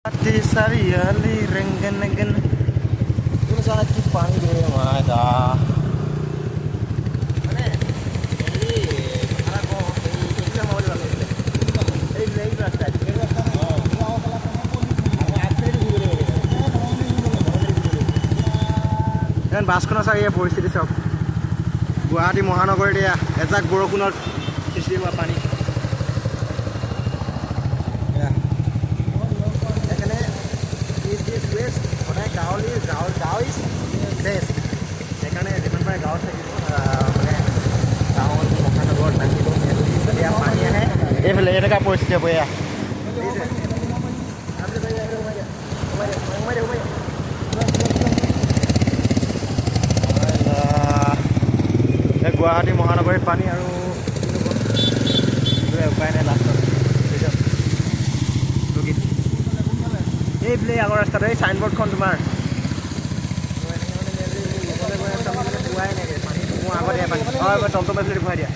Hati sariali renggen-renggen. Ini sangat dipanggil ada. Mana? Ini arah ko ini yang mau dilakukan. Ini lagi rasta. Dan বাছখনৰ চাগে পৰিস্থিতি চাওক গুৱাহাটী মহানগৰীত এজাক বৰষুণত সৃষ্টি হোৱা পানী গাঁও ইজ বেষ্ট সেইকাৰণে যিমান পাৰে গাঁৱত থাকিব মানে টাউন মহানগৰত থাকিব যেতিয়া পানী আহে এইফালে এনেকুৱা পৰিস্থিতি হ'ব এয়া গুৱাহাটী মহানগৰীত পানী আৰু উপায় নাই লাষ্টত এইফালে আগৰ ৰাস্তাটো এই চাইনবৰ্ডখন তোমাৰ পোৱাই নাগে পানী আগতে পানী হয় টমটম এফালে দেখুৱাই দিয়া